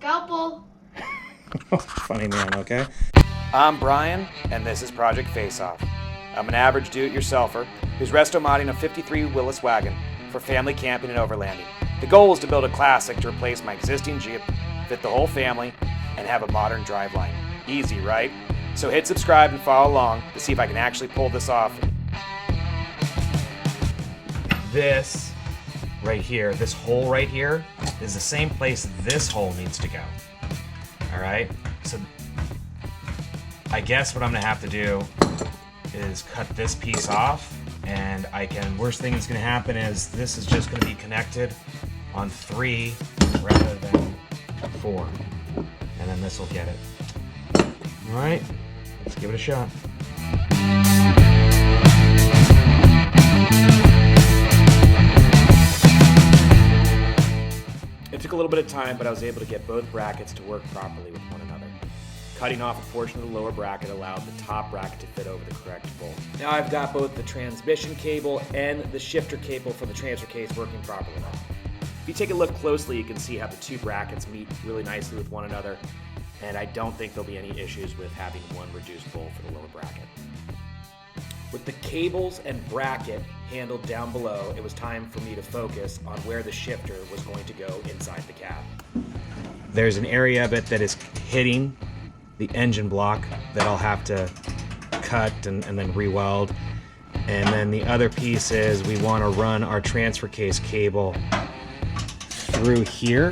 Scalpel. Funny man, okay? I'm Brian, and this is Project Face Off. I'm an average do-it-yourselfer who's resto-modding a 53 Willys Wagon for family camping and overlanding. The goal is to build a classic to replace my existing Jeep, fit the whole family, and have a modern driveline. Easy, right? So hit subscribe and follow along to see if I can actually pull this off. This right here, this hole right here, is the same place this hole needs to go. All right? So I guess what I'm gonna have to do is cut this piece off, and worst thing that's gonna happen is this is just gonna be connected on 3 rather than 4. And then this will get it. All right, let's give it a shot. It took a little bit of time, but I was able to get both brackets to work properly with one another. Cutting off a portion of the lower bracket allowed the top bracket to fit over the correct bolt. Now I've got both the transmission cable and the shifter cable for the transfer case working properly. If you take a look closely, you can see how the 2 brackets meet really nicely with one another, and I don't think there'll be any issues with having one reduced bolt for the lower bracket. With the cables and bracket handled down below, it was time for me to focus on where the shifter was going to go inside the cab. There's an area of it that is hitting the engine block that I'll have to cut and then re-weld. And then the other piece is we want to run our transfer case cable through here.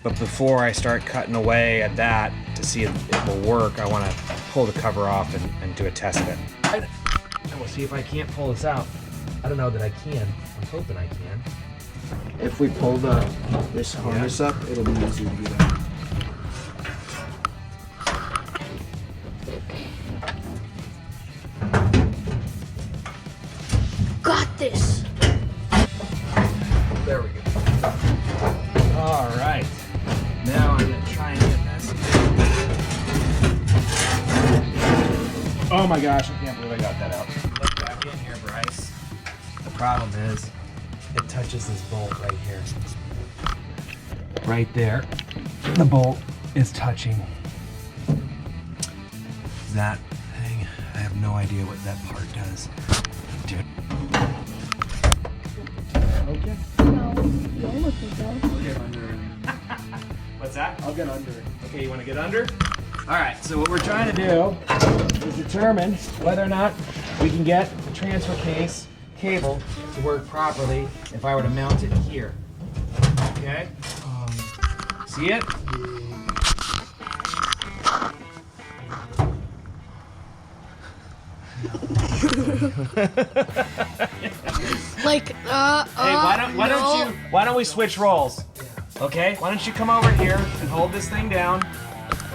But before I start cutting away at that to see if it will work, I want to pull the cover off and do a test of it. And we'll see if I can't pull this out. I don't know that I can. I'm hoping I can. If we pull this harness up, it'll be easier to do that. Got this. There we go. All right. Now I'm gonna try and get this. Oh my gosh, I can't believe I got that out. Look back in here, Bryce. The problem is, it touches this bolt right here. Right there. The bolt is touching that thing. I have no idea what that part does. Dude. Okay. No, you don't look like that. I'll get under it. What's that? I'll get under it. Okay, you want to get under? All right, so what we're trying to do is determine whether or not we can get the transfer case cable to work properly if I were to mount it here. Okay? See it? Hey, why don't we switch roles? Okay? Why don't you come over here and hold this thing down?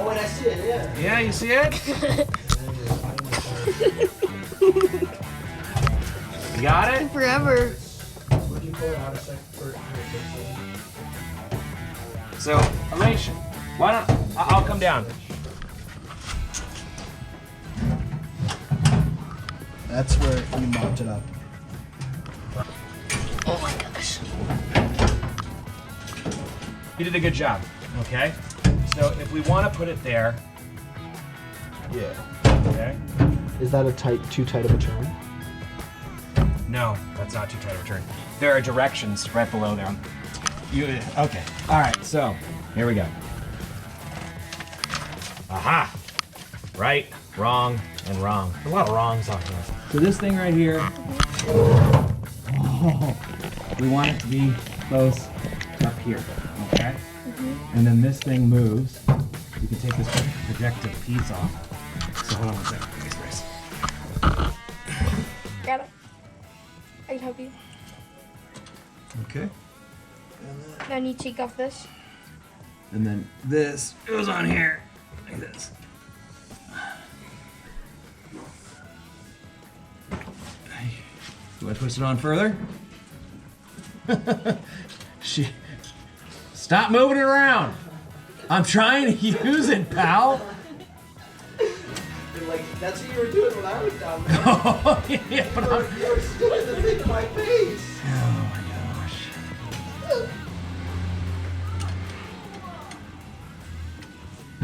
Oh, wait, I see it, yeah. Yeah, you see it? You got it? Forever. Would you pull it out a second for So, Alicia, why don't I'll come down. That's where you mount it up. Oh my gosh. You did a good job, okay? So if we want to put it there, Yeah. okay? Is that too tight of a turn? No, that's not too tight of a turn. There are directions right below there. Okay, all right, so here we go. Aha! Right, wrong, and wrong. A lot of wrongs on here. So this thing right here, we want it to be close up here, okay? And then this thing moves. You can take this projective piece off. So hold on one second. Got it. I can help you. Okay. Now I need to take off this. And then this goes on here, like this. Do I twist it on further? Stop moving it around. I'm trying to use it, pal. Like, that's what you were doing when I was down there. Oh, yeah, but You were doing the thing at my face. Oh my gosh.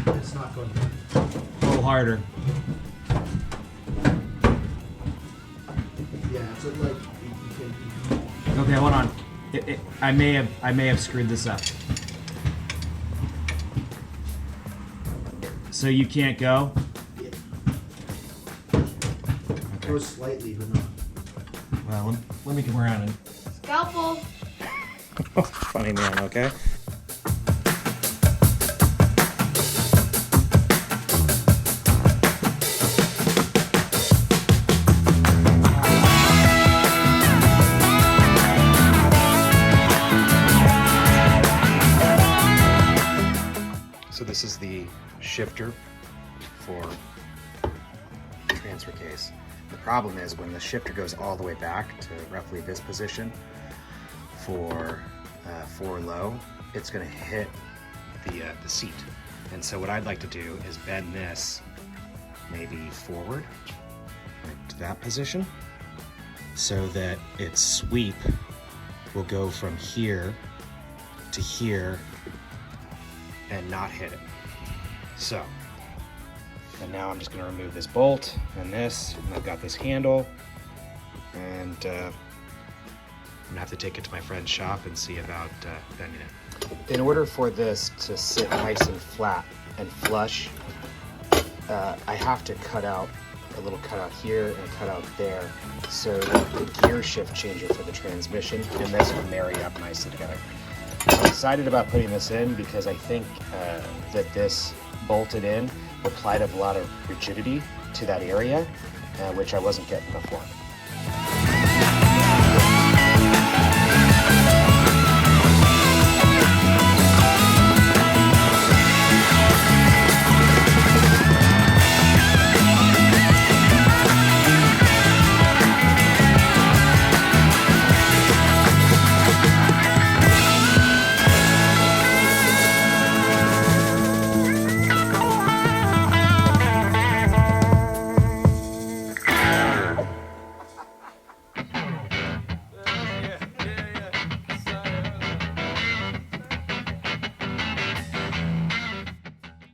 It's not going to. A little harder. Yeah, it's like you can. Okay, hold on. I may have screwed this up. So you can't go? Yeah. Okay. Go slightly, but not. Well, let me come around and. Scalpel. Funny man, okay? So this is the shifter for the transfer case. The problem is when the shifter goes all the way back to roughly this position for low, it's going to hit the seat. And so what I'd like to do is bend this maybe forward, right to that position, so that its sweep will go from here to here and not hit it. So, and now I'm just going to remove this bolt and this, and I've got this handle, and I'm going to have to take it to my friend's shop and see about bending it. In order for this to sit nice and flat and flush, I have to cut out a little cutout here and a cutout there, so that the gear shift changer for the transmission and this will marry up nicely together. I'm excited about putting this in because I think that this bolted in will apply a lot of rigidity to that area, which I wasn't getting before.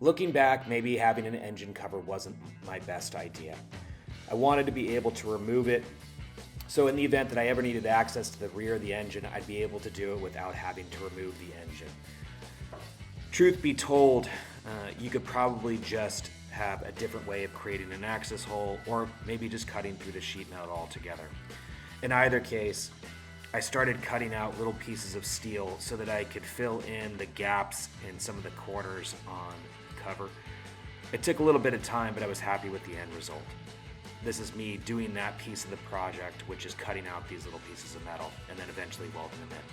Looking back, maybe having an engine cover wasn't my best idea. I wanted to be able to remove it, so in the event that I ever needed access to the rear of the engine, I'd be able to do it without having to remove the engine. Truth be told, you could probably just have a different way of creating an access hole, or maybe just cutting through the sheet metal altogether. In either case, I started cutting out little pieces of steel so that I could fill in the gaps in some of the corners on the cover. It took a little bit of time, but I was happy with the end result. This is me doing that piece of the project, which is cutting out these little pieces of metal and then eventually welding them in.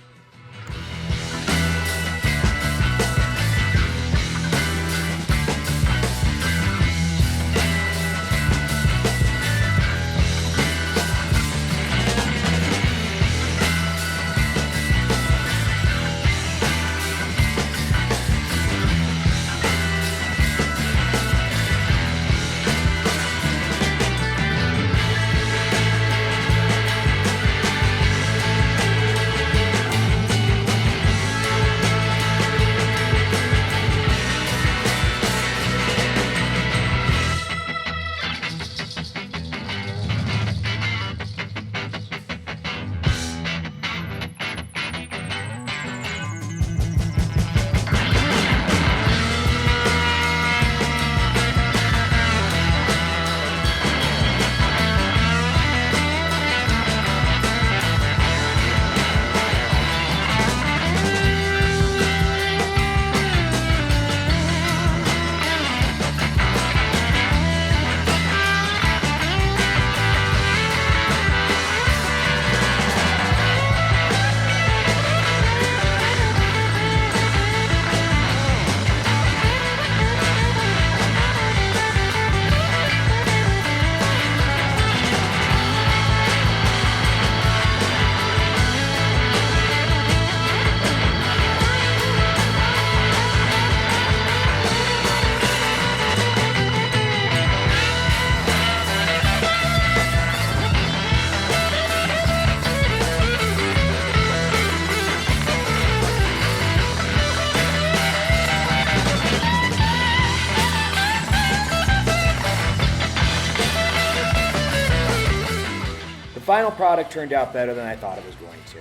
final product turned out better than I thought it was going to.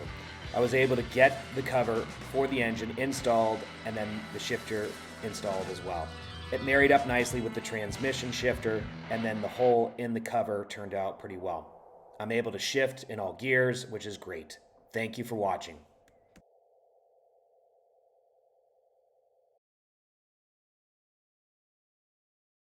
I was able to get the cover for the engine installed and then the shifter installed as well. It married up nicely with the transmission shifter, and then the hole in the cover turned out pretty well. I'm able to shift in all gears, which is great. Thank you for watching.